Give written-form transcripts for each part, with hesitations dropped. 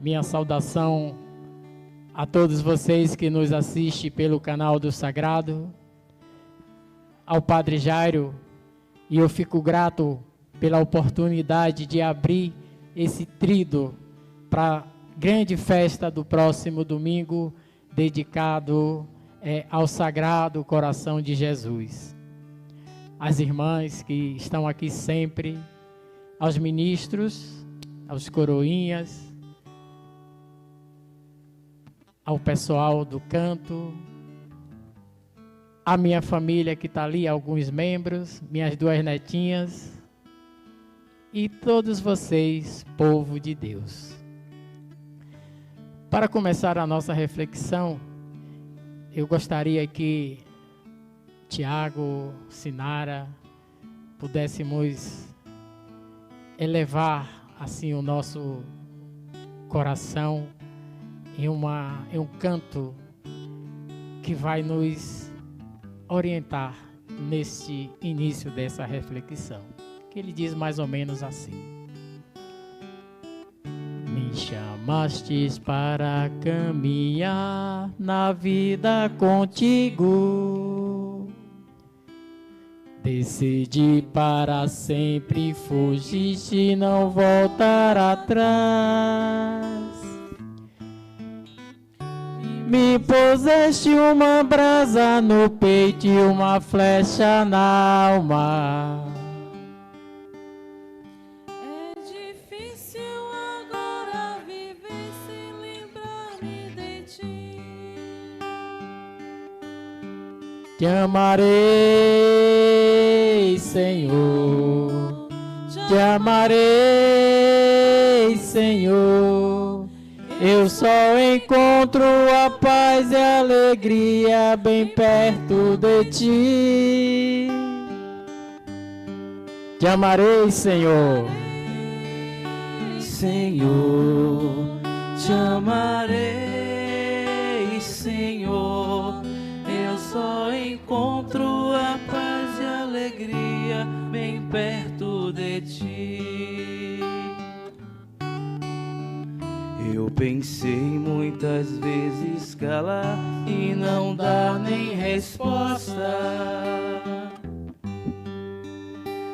minha saudação a todos vocês que nos assistem pelo canal do Sagrado, ao Padre Jairo, e eu fico grato pela oportunidade de abrir esse tríduo para a grande festa do próximo domingo, dedicado ao Sagrado Coração de Jesus. As irmãs que estão aqui sempre, aos ministros, aos coroinhas, ao pessoal do canto, a minha família que está ali, alguns membros, minhas duas netinhas, e todos vocês, povo de Deus. Para começar a nossa reflexão, eu gostaria que Tiago, Sinara, pudéssemos elevar assim o nosso coração em um canto que vai nos orientar neste início dessa reflexão, que ele diz mais ou menos assim: me chamastes para caminhar na vida contigo, decidi para sempre, fugiste e não voltar atrás. Me puseste uma brasa no peito e uma flecha na alma. É difícil agora viver sem lembrar-me de ti. Te amarei, Senhor. Te amarei, Senhor. Eu só encontro a paz e a alegria bem perto de ti. Te amarei, Senhor. Senhor, te amarei, Senhor. Eu só encontro a paz e a alegria bem perto de ti. Eu pensei muitas vezes calar e não dar nem resposta.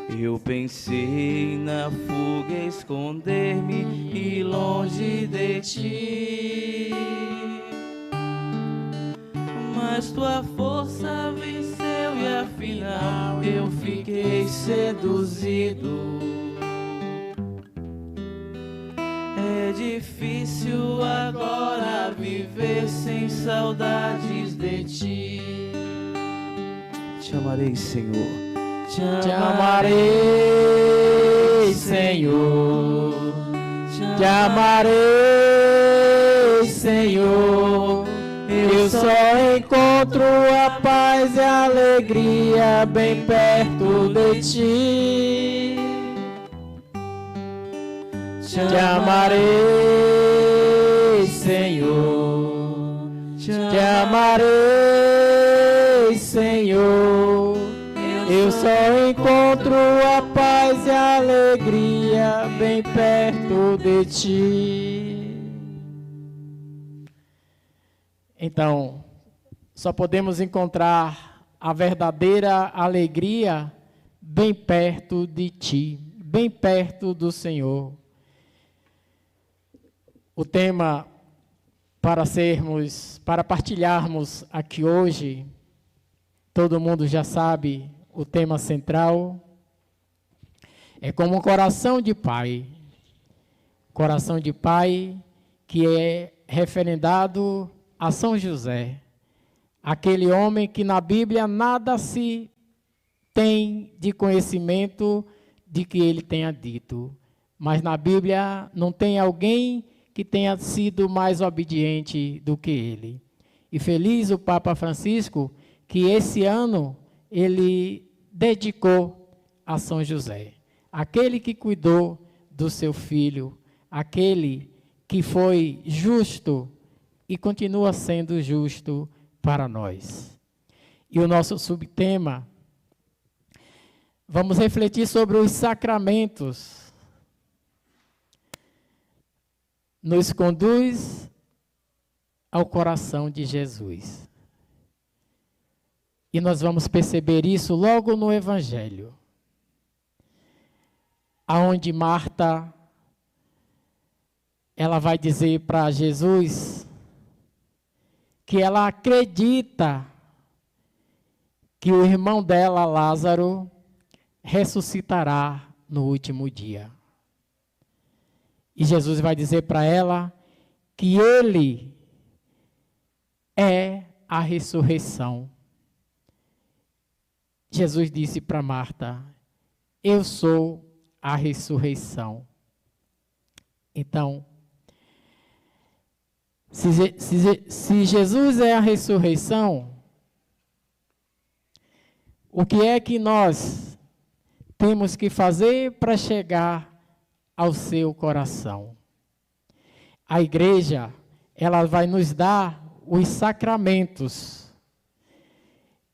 Eu pensei na fuga, esconder-me e longe de ti. Mas tua força venceu e afinal eu fiquei seduzido. É difícil agora viver sem saudades de ti. Te amarei, Senhor. Te amarei, Senhor. Te amarei, Senhor. Eu só encontro a paz e a alegria bem perto de ti. Te amarei, Senhor. Te amarei, Senhor. Eu só encontro a paz e a alegria bem perto de ti. Então, só podemos encontrar a verdadeira alegria bem perto de ti, bem perto do Senhor. O tema para partilharmos aqui hoje, todo mundo já sabe, o tema central é como um coração de pai. Coração de pai que é referendado a São José, aquele homem que na Bíblia nada se tem de conhecimento de que ele tenha dito, mas na Bíblia não tem alguém que tenha sido mais obediente do que ele. E feliz o Papa Francisco, que esse ano ele dedicou a São José, aquele que cuidou do seu filho, aquele que foi justo e continua sendo justo para nós. E o nosso subtema, vamos refletir sobre os sacramentos. nos conduz ao coração de Jesus. E nós vamos perceber isso logo no Evangelho, aonde Marta, ela vai dizer para Jesus que ela acredita que o irmão dela, Lázaro, ressuscitará no último dia. E Jesus vai dizer para ela que ele é a ressurreição. Jesus disse para Marta: eu sou a ressurreição. Então, se Jesus é a ressurreição, o que é que nós temos que fazer para chegar ao seu coração? A igreja, ela vai nos dar os sacramentos.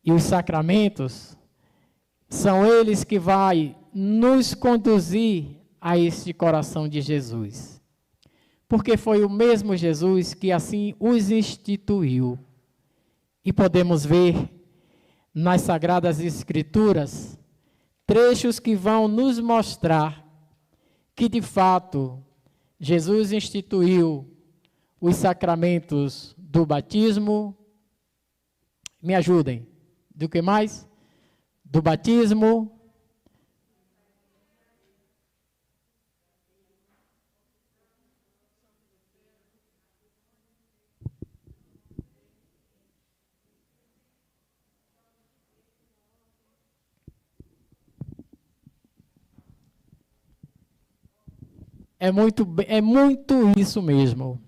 E os sacramentos são eles que vai nos conduzir a este coração de Jesus. Porque foi o mesmo Jesus que assim os instituiu. E podemos ver nas Sagradas Escrituras trechos que vão nos mostrar que, de fato, Jesus instituiu os sacramentos do batismo. Me ajudem. Do que mais? Do batismo. É muito isso mesmo.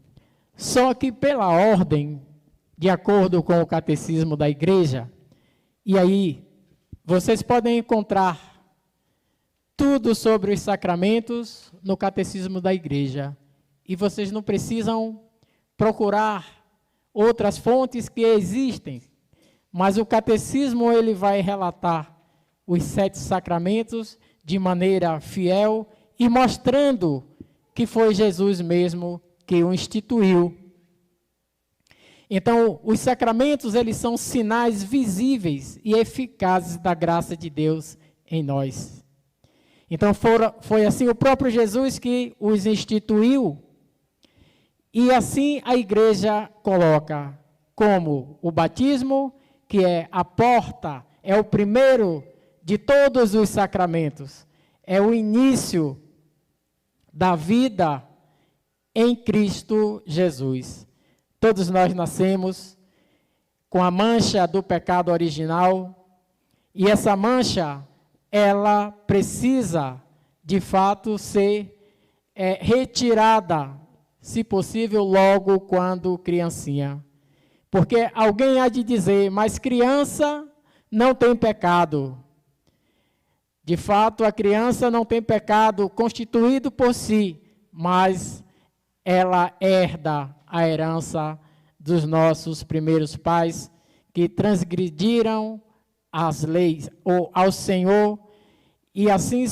Só que pela ordem, de acordo com o catecismo da igreja, e aí vocês podem encontrar tudo sobre os sacramentos no catecismo da igreja. E vocês não precisam procurar outras fontes que existem. Mas o catecismo, ele vai relatar os 7 sacramentos de maneira fiel e mostrando que foi Jesus mesmo que o instituiu. Então, os sacramentos, eles são sinais visíveis e eficazes da graça de Deus em nós. Então, foi assim o próprio Jesus que os instituiu, e assim a igreja coloca como o batismo, que é a porta, é o primeiro de todos os sacramentos, é o início da vida em Cristo Jesus. Todos nós nascemos com a mancha do pecado original, e essa mancha, ela precisa, de fato, ser retirada, se possível, logo quando criancinha. Porque alguém há de dizer, mas criança não tem pecado. De fato, a criança não tem pecado constituído por si, mas ela herda a herança dos nossos primeiros pais, que transgrediram as leis ou ao Senhor, e assim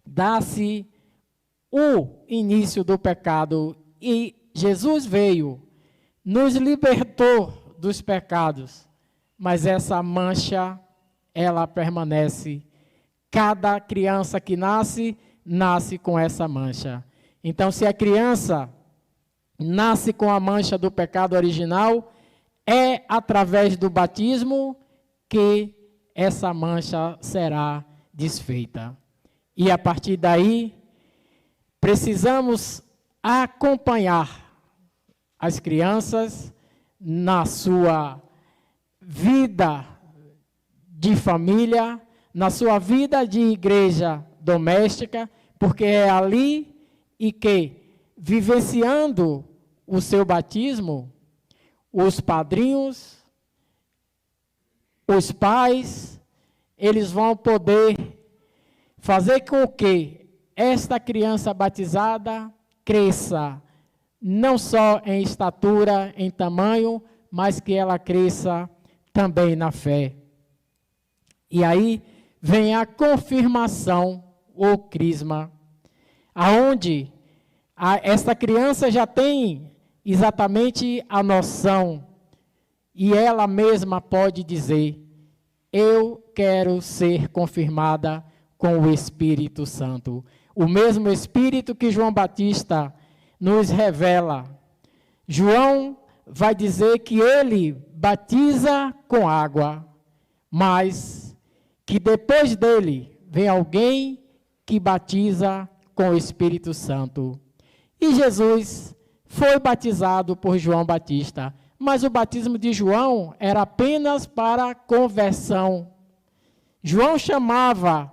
dá-se o início do pecado. E Jesus veio, nos libertou dos pecados, mas essa mancha, ela permanece. Cada criança que nasce, nasce com essa mancha. Então, se a criança nasce com a mancha do pecado original, é através do batismo que essa mancha será desfeita. E a partir daí, precisamos acompanhar as crianças na sua vida de família, na sua vida de igreja doméstica, porque é ali e que, vivenciando o seu batismo, os padrinhos, os pais, eles vão poder fazer com que esta criança batizada cresça, não só em estatura, em tamanho, mas que ela cresça também na fé. E aí vem a confirmação, ou crisma, aonde essa criança já tem exatamente a noção, e ela mesma pode dizer: eu quero ser confirmada com o Espírito Santo. O mesmo Espírito que João Batista nos revela. João vai dizer que ele batiza com água, mas que depois dele vem alguém que batiza com o Espírito Santo. E Jesus foi batizado por João Batista, mas o batismo de João era apenas para conversão. João chamava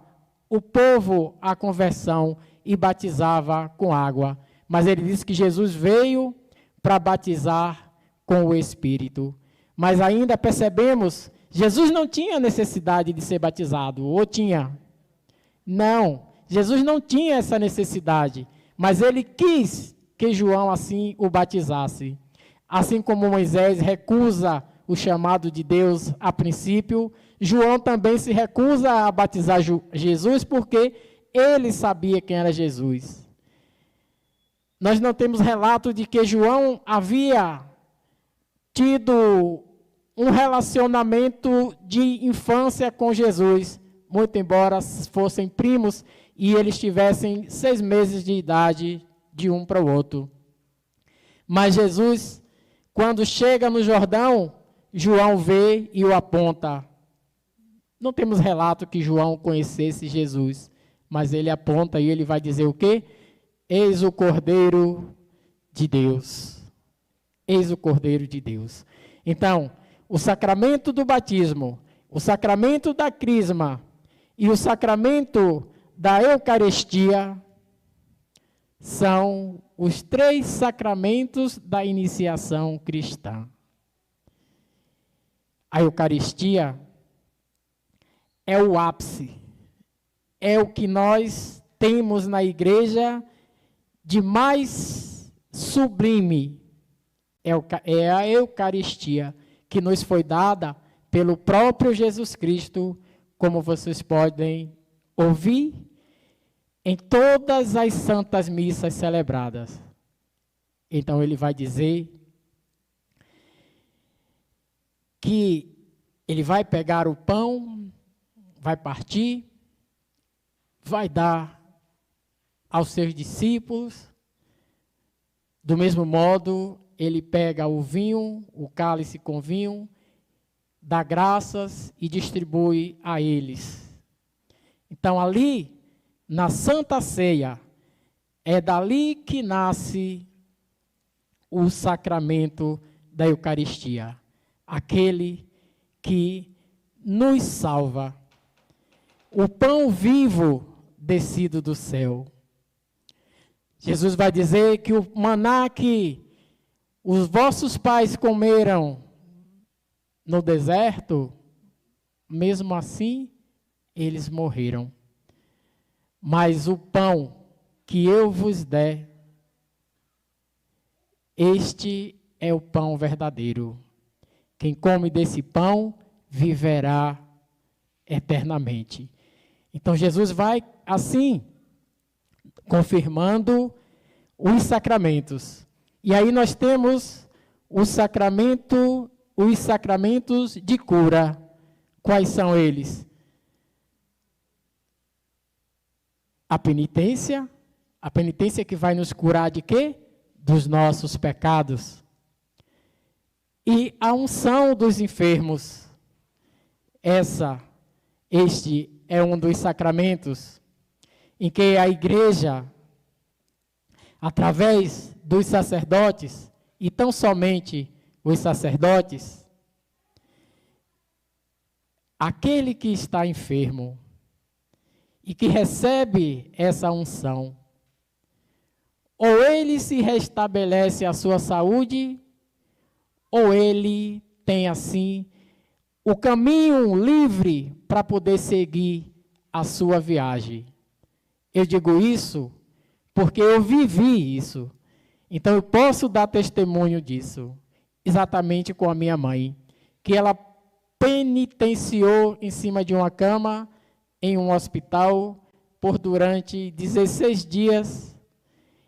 o povo à conversão e batizava com água, mas ele disse que Jesus veio para batizar com o Espírito. Mas ainda percebemos, Jesus não tinha necessidade de ser batizado, ou tinha? Não, Jesus não tinha essa necessidade, mas ele quis que João assim o batizasse. Assim como Moisés recusa o chamado de Deus a princípio, João também se recusa a batizar Jesus porque ele sabia quem era Jesus. Nós não temos relato de que João havia tido um relacionamento de infância com Jesus, muito embora fossem primos e eles tivessem 6 meses de idade de um para o outro. Mas Jesus, quando chega no Jordão, João vê e o aponta. Não temos relato que João conhecesse Jesus, mas ele aponta e ele vai dizer o quê? Eis o Cordeiro de Deus. Eis o Cordeiro de Deus. Então, o sacramento do batismo, o sacramento da crisma e o sacramento da Eucaristia são os 3 sacramentos da iniciação cristã. A Eucaristia é o ápice, é o que nós temos na igreja de mais sublime, é a Eucaristia, que nos foi dada pelo próprio Jesus Cristo, como vocês podem ouvir em todas as santas missas celebradas. Então ele vai dizer que ele vai pegar o pão, vai partir, vai dar aos seus discípulos. Do mesmo modo, ele pega o vinho, o cálice com vinho, dá graças e distribui a eles. Então, ali, na Santa Ceia, é dali que nasce o sacramento da Eucaristia, aquele que nos salva. O pão vivo descido do céu. Jesus vai dizer que o maná que os vossos pais comeram no deserto, mesmo assim, eles morreram. Mas o pão que eu vos der, este é o pão verdadeiro. Quem come desse pão viverá eternamente. Então Jesus vai assim confirmando os sacramentos. E aí nós temos os sacramentos de cura. Quais são eles? A penitência que vai nos curar de quê? Dos nossos pecados. E a unção dos enfermos. Este é um dos sacramentos em que a igreja, através dos sacerdotes, e tão somente os sacerdotes, aquele que está enfermo e que recebe essa unção, ou ele se restabelece a sua saúde, ou ele tem assim o caminho livre para poder seguir a sua viagem. Eu digo isso porque eu vivi isso. Então eu posso dar testemunho disso, exatamente com a minha mãe, que ela penitenciou em cima de uma cama em um hospital por durante 16 dias,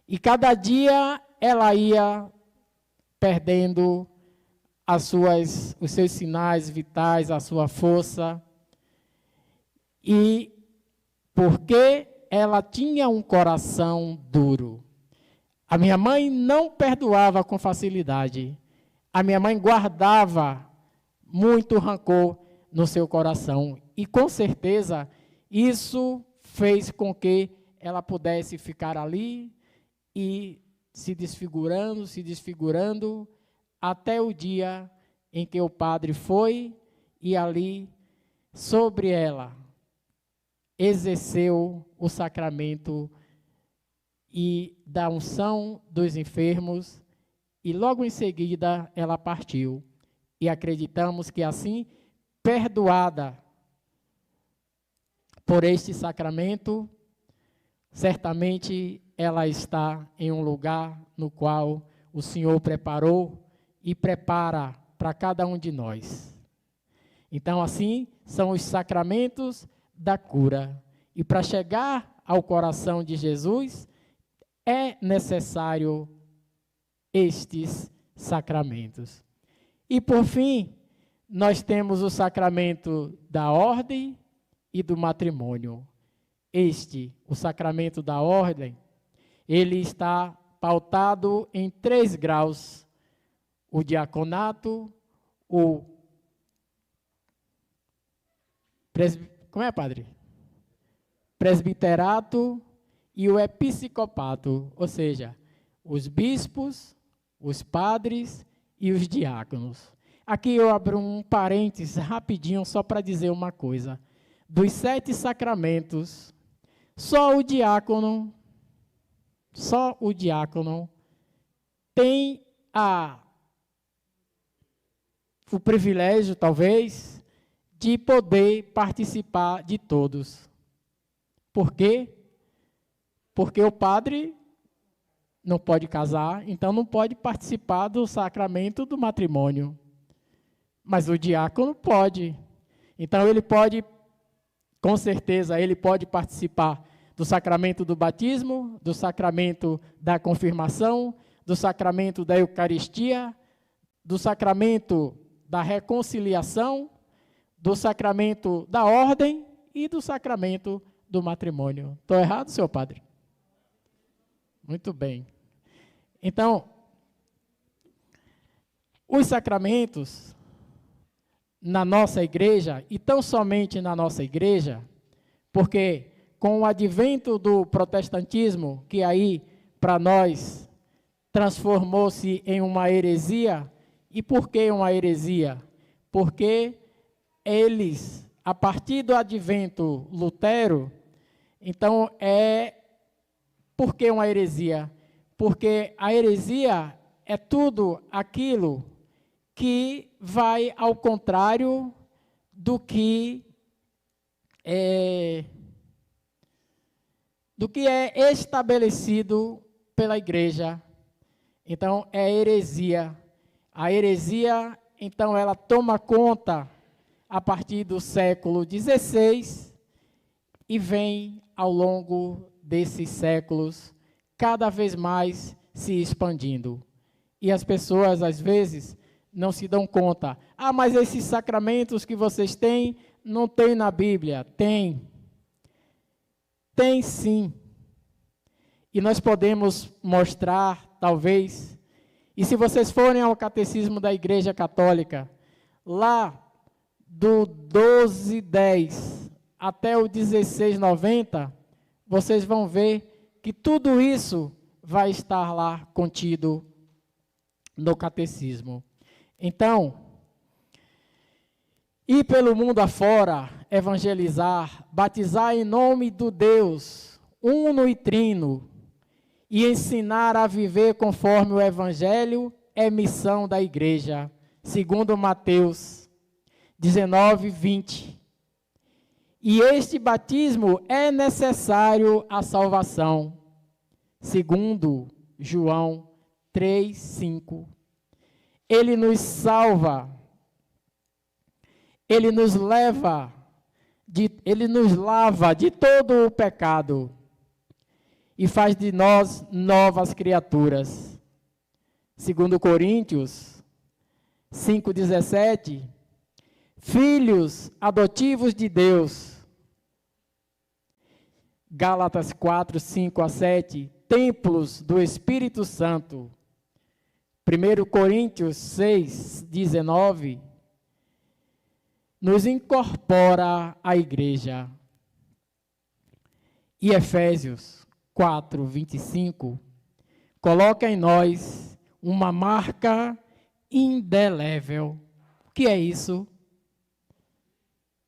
E cada dia ela ia perdendo os seus sinais vitais, a sua força. E porque ela tinha um coração duro. A minha mãe não perdoava com facilidade. A minha mãe guardava muito rancor no seu coração. E com certeza isso fez com que ela pudesse ficar ali e se desfigurando, até o dia em que o padre foi e ali, sobre ela, exerceu o sacramento e da unção dos enfermos, e logo em seguida ela partiu. E acreditamos que assim, perdoada por este sacramento, certamente ela está em um lugar no qual o Senhor preparou e prepara para cada um de nós. Então, assim, são os sacramentos da cura. E para chegar ao coração de Jesus, é necessário estes sacramentos. E, por fim, nós temos o sacramento da ordem e do matrimônio. O sacramento da ordem, ele está pautado em 3 graus. O diaconato, como é, padre? Presbiterato e o episcopato, ou seja, os bispos, os padres e os diáconos. Aqui eu abro um parênteses rapidinho só para dizer uma coisa. Dos 7 sacramentos, só o diácono tem o privilégio, talvez, de poder participar de todos. Por quê? Porque o padre não pode casar, então não pode participar do sacramento do matrimônio. Mas o diácono pode. Então ele pode, com certeza, ele pode participar do sacramento do batismo, do sacramento da confirmação, do sacramento da Eucaristia, do sacramento da reconciliação, do sacramento da ordem e do sacramento do matrimônio. Estou errado, senhor padre? Muito bem. Então, os sacramentos na nossa igreja, e tão somente na nossa igreja, porque com o advento do protestantismo, que aí, para nós, transformou-se em uma heresia. E por que uma heresia? Porque eles, a partir do advento Lutero, então por que uma heresia? Porque a heresia é tudo aquilo que vai ao contrário do que é estabelecido pela igreja. Então, é heresia. A heresia, então, ela toma conta a partir do século XVI e vem, ao longo desses séculos, cada vez mais se expandindo. E as pessoas, às vezes, não se dão conta. Ah, mas esses sacramentos que vocês têm, não tem na Bíblia. Tem. Tem sim. E nós podemos mostrar, talvez, e se vocês forem ao Catecismo da Igreja Católica, lá do 1210 até o 1690, vocês vão ver que tudo isso vai estar lá contido no Catecismo. Então, ir pelo mundo afora, evangelizar, batizar em nome do Deus uno e trino, e ensinar a viver conforme o Evangelho é missão da igreja, segundo Mateus 19, 20. E este batismo é necessário à salvação, segundo João 3, 5. Ele nos salva, ele nos lava, ele nos lava de todo o pecado. e faz de nós novas criaturas. Segundo Coríntios 5,17, filhos adotivos de Deus. Gálatas 4, 5 a 7, templos do Espírito Santo. 1 Coríntios 6, 19, nos incorpora à igreja. E Efésios 4, 25, coloca em nós uma marca indelével. O que é isso?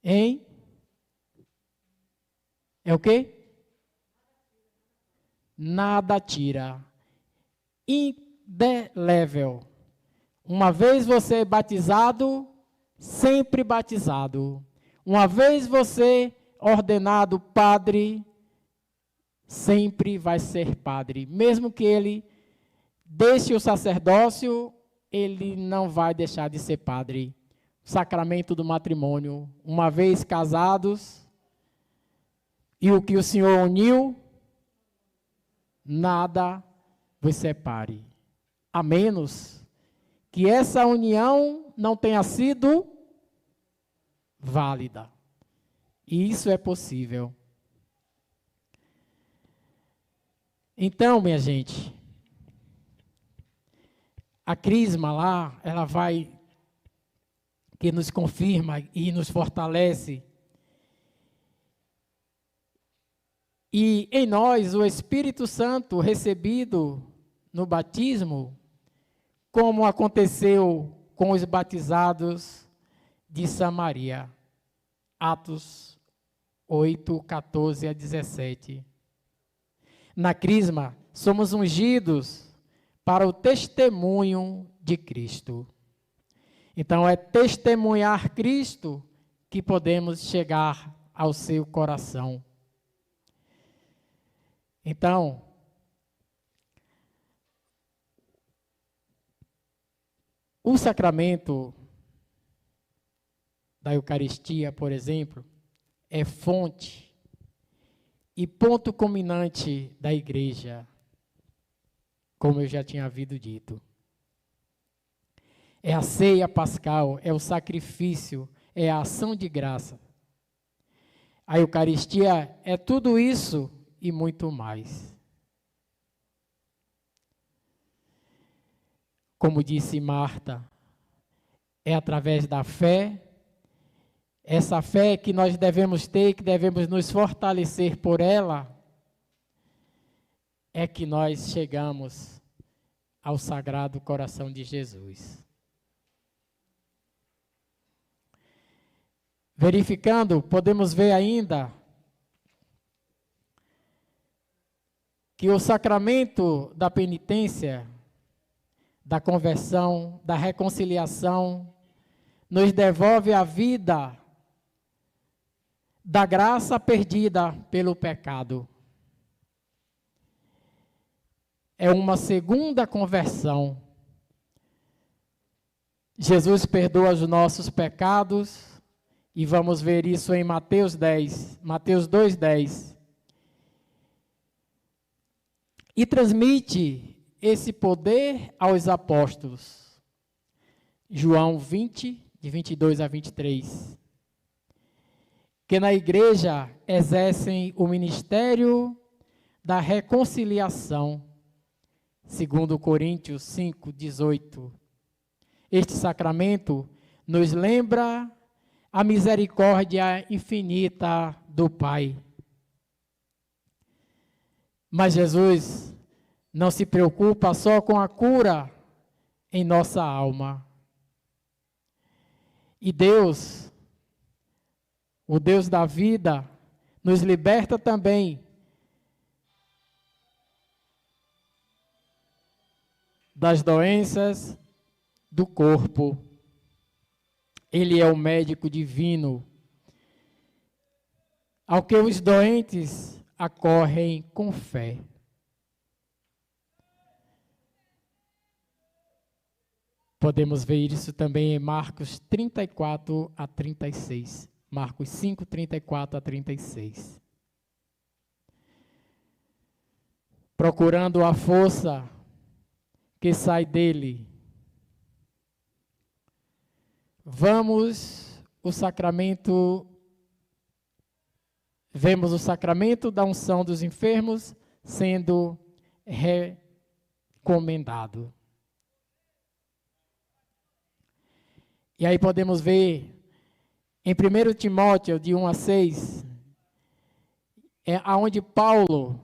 Hein? É o quê? Nada tira. Indelével. Uma vez você é batizado, sempre batizado. Uma vez você ordenado padre, sempre vai ser padre. Mesmo que ele deixe o sacerdócio, ele não vai deixar de ser padre. Sacramento do matrimônio. Uma vez casados, e o que o Senhor uniu, nada vos separe. A menos que essa união não tenha sido válida. E isso é possível. Então, minha gente, a crisma lá, ela vai, que nos confirma e nos fortalece. E em nós, o Espírito Santo recebido no batismo, como aconteceu com os batizados de Samaria. Atos 8, 14 a 17. Na crisma, somos ungidos para o testemunho de Cristo. Então, é testemunhar Cristo que podemos chegar ao seu coração. Então, o sacramento da Eucaristia, por exemplo, é fonte e ponto culminante da igreja, como eu já tinha havido dito. É a ceia pascal, é o sacrifício, é a ação de graça. A Eucaristia é tudo isso e muito mais. Como disse Marta, é através da fé, essa fé que nós devemos ter, que devemos nos fortalecer por ela, é que nós chegamos ao Sagrado Coração de Jesus. Verificando, podemos ver ainda que o sacramento da penitência, da conversão, da reconciliação, nos devolve a vida da graça perdida pelo pecado. É uma segunda conversão. Jesus perdoa os nossos pecados, e vamos ver isso em Mateus 10, Mateus 2:10. E transmite esse poder aos apóstolos. João 20, de 22 a 23. Que na igreja exercem o ministério da reconciliação. Segundo Coríntios 5, 18. Este sacramento nos lembra a misericórdia infinita do Pai. Mas Jesus não se preocupa só com a cura em nossa alma. E Deus, o Deus da vida, nos liberta também das doenças do corpo. Ele é o médico divino, ao que os doentes acorrem com fé. Podemos ver isso também em Marcos 34 a 36. Marcos 5, 34 a 36. procurando a força que sai dele. Vemos o sacramento da unção dos enfermos sendo recomendado. E aí podemos ver em 1 Timóteo, de 1-6, aonde Paulo,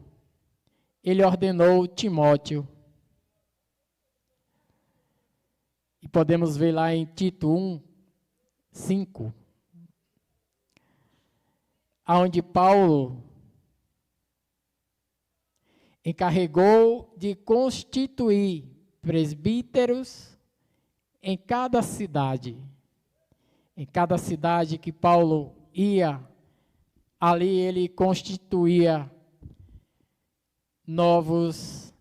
ele ordenou Timóteo. E podemos ver lá em Tito 1:5, aonde Paulo encarregou de constituir presbíteros em cada cidade. Em cada cidade que Paulo ia, ali ele constituía novos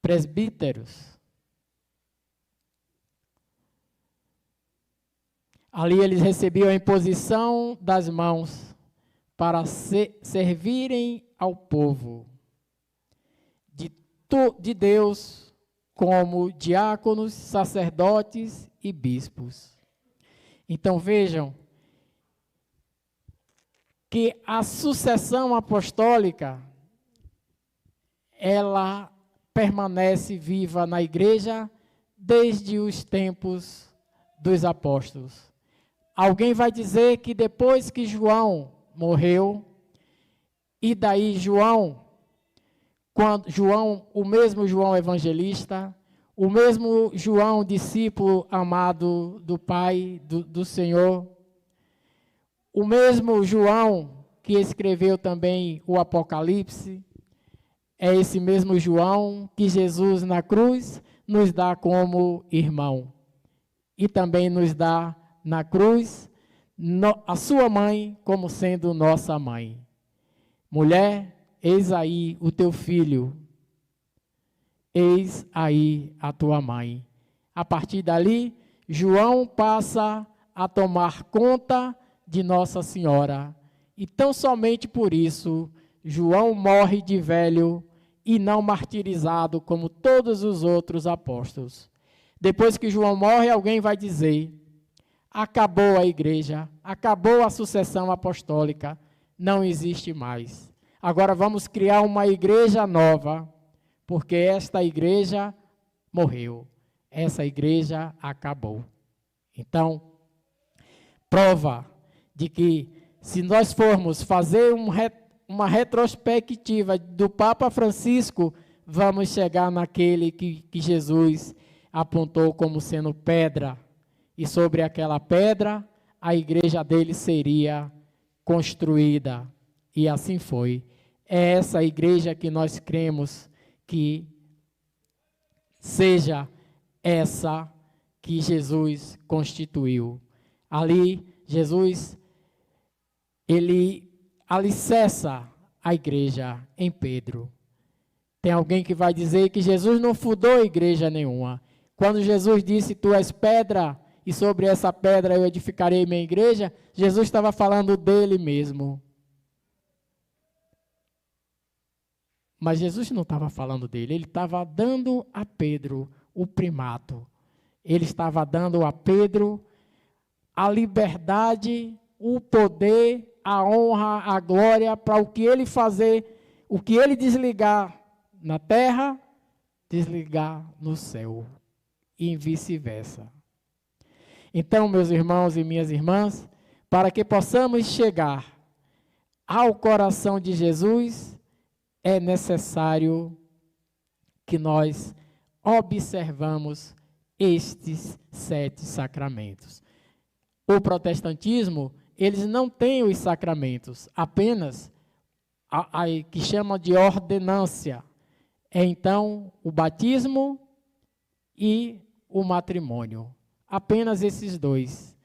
presbíteros. Ali eles recebiam a imposição das mãos para servirem ao povo de Deus como diáconos, sacerdotes e bispos. Então vejam que a sucessão apostólica, ela permanece viva na igreja desde os tempos dos apóstolos. Alguém vai dizer que depois que João morreu, e daí o mesmo João evangelista, o mesmo João discípulo amado do Pai, do Senhor, o mesmo João que escreveu também o Apocalipse, é esse mesmo João que Jesus na cruz nos dá como irmão. E também nos dá na cruz a sua mãe como sendo nossa mãe. Mulher, eis aí o teu filho, eis aí a tua mãe. A partir dali, João passa a tomar conta de Nossa Senhora. E tão somente por isso, João morre de velho e não martirizado como todos os outros apóstolos. Depois que João morre, alguém vai dizer: acabou a igreja, acabou a sucessão apostólica, não existe mais. Agora vamos criar uma igreja nova, porque esta igreja morreu, essa igreja acabou. Então, prova de que se nós formos fazer uma retrospectiva do Papa Francisco, vamos chegar naquele que Jesus apontou como sendo pedra, e sobre aquela pedra a igreja dele seria construída, e assim foi. É essa igreja que nós cremos que seja essa que Jesus constituiu. Ali, Jesus, ele alicerça a igreja em Pedro. Tem alguém que vai dizer que Jesus não fundou igreja nenhuma. Quando Jesus disse, tu és pedra, e sobre essa pedra eu edificarei minha igreja, Jesus estava falando dele mesmo. Mas Jesus não estava falando dele, ele estava dando a Pedro o primato. Ele estava dando a Pedro a liberdade, o poder, a honra, a glória, para o que ele fazer, o que ele desligar na terra, desligar no céu, e vice-versa. Então, meus irmãos e minhas irmãs, para que possamos chegar ao coração de Jesus, é necessário que nós observamos estes 7 sacramentos. O protestantismo, eles não têm os sacramentos, apenas a que chama de ordenância. É então o batismo e o matrimônio. Apenas esses 2.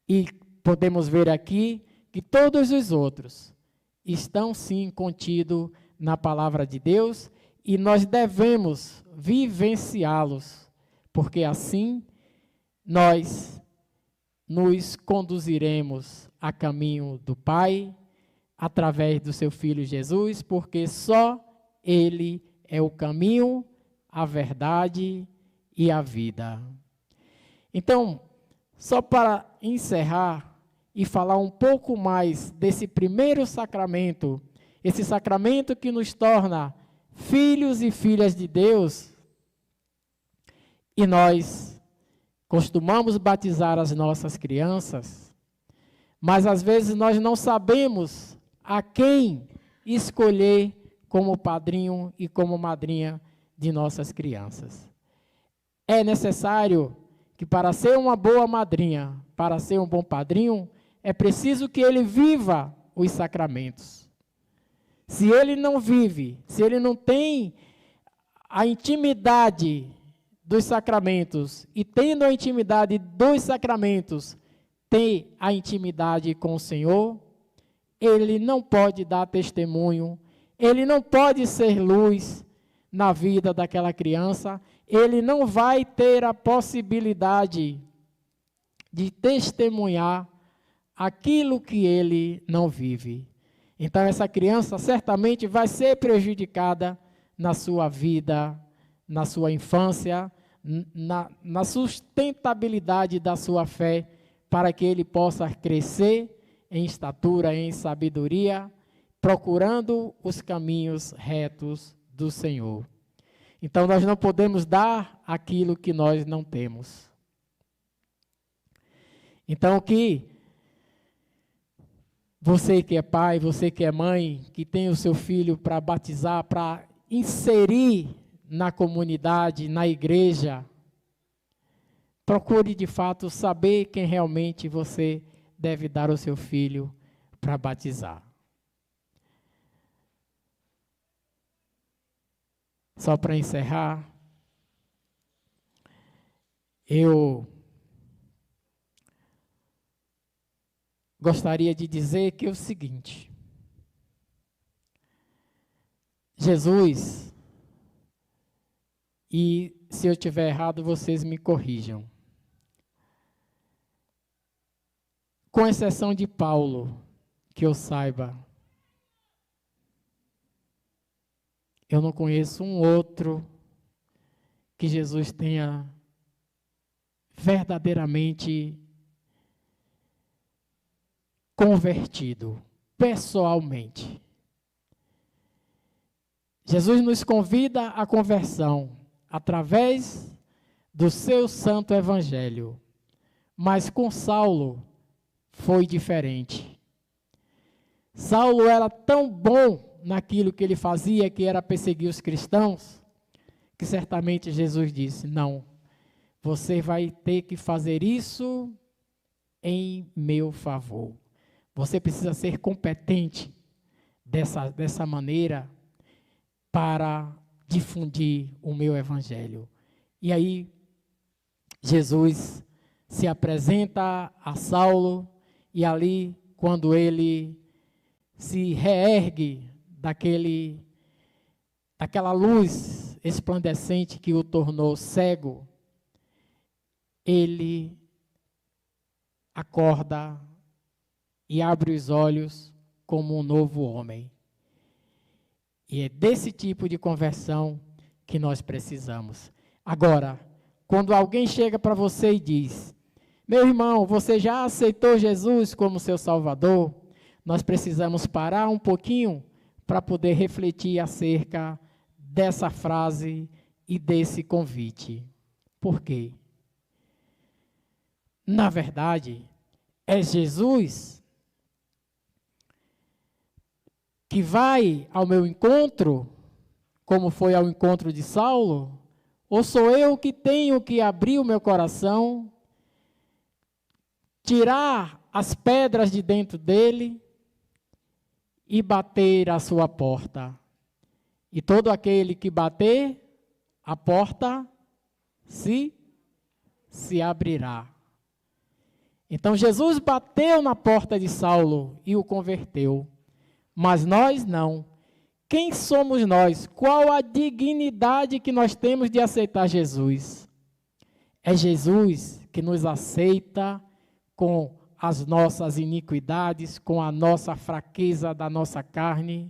E podemos ver aqui que todos os outros estão sim contidos na palavra de Deus, e nós devemos vivenciá-los, porque assim nós nos conduziremos a caminho do Pai, através do seu Filho Jesus, porque só Ele é o caminho, a verdade e a vida. Então, só para encerrar e falar um pouco mais desse primeiro sacramento, esse sacramento que nos torna filhos e filhas de Deus, e nós costumamos batizar as nossas crianças, mas às vezes nós não sabemos a quem escolher como padrinho e como madrinha de nossas crianças. É necessário que para ser uma boa madrinha, para ser um bom padrinho, é preciso que ele viva os sacramentos. Se ele não vive, se ele não tem a intimidade dos sacramentos, e tendo a intimidade dos sacramentos, tem a intimidade com o Senhor, ele não pode dar testemunho, ele não pode ser luz na vida daquela criança, ele não vai ter a possibilidade de testemunhar aquilo que ele não vive. Então, essa criança certamente vai ser prejudicada na sua vida, na sua infância, na sustentabilidade da sua fé, para que ele possa crescer em estatura, em sabedoria, procurando os caminhos retos do Senhor. Então, nós não podemos dar aquilo que nós não temos. Então, que você que é pai, você que é mãe, que tem o seu filho para batizar, para inserir na comunidade, na igreja, procure de fato saber quem realmente você deve dar o seu filho para batizar. Só para encerrar, eu gostaria de dizer que é o seguinte: Jesus, e se eu estiver errado, vocês me corrijam, com exceção de Paulo, que eu saiba, eu não conheço um outro que Jesus tenha verdadeiramente convertido, pessoalmente. Jesus nos convida à conversão através do seu santo evangelho, mas com Saulo foi diferente. Saulo era tão bom naquilo que ele fazia, que era perseguir os cristãos, que certamente Jesus disse: não, você vai ter que fazer isso em meu favor. Você precisa ser competente dessa maneira para difundir o meu evangelho. E aí, Jesus se apresenta a Saulo, e ali, quando ele se reergue daquela luz resplandecente que o tornou cego, ele acorda e abre os olhos como um novo homem. E é desse tipo de conversão que nós precisamos. Agora, quando alguém chega para você e diz: meu irmão, você já aceitou Jesus como seu Salvador? Nós precisamos parar um pouquinho para poder refletir acerca dessa frase e desse convite. Por quê? Na verdade, é Jesus que vai ao meu encontro, como foi ao encontro de Saulo, ou sou eu que tenho que abrir o meu coração, tirar as pedras de dentro dele e bater a sua porta? E todo aquele que bater, a porta se abrirá. Então Jesus bateu na porta de Saulo e o converteu. Mas nós não. Quem somos nós? Qual a dignidade que nós temos de aceitar Jesus? É Jesus que nos aceita com as nossas iniquidades, com a nossa fraqueza da nossa carne,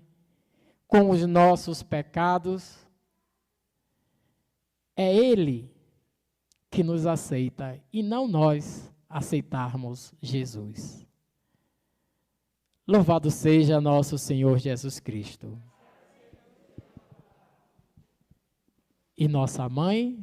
com os nossos pecados. É Ele que nos aceita e não nós aceitarmos Jesus. Louvado seja nosso Senhor Jesus Cristo. E nossa mãe,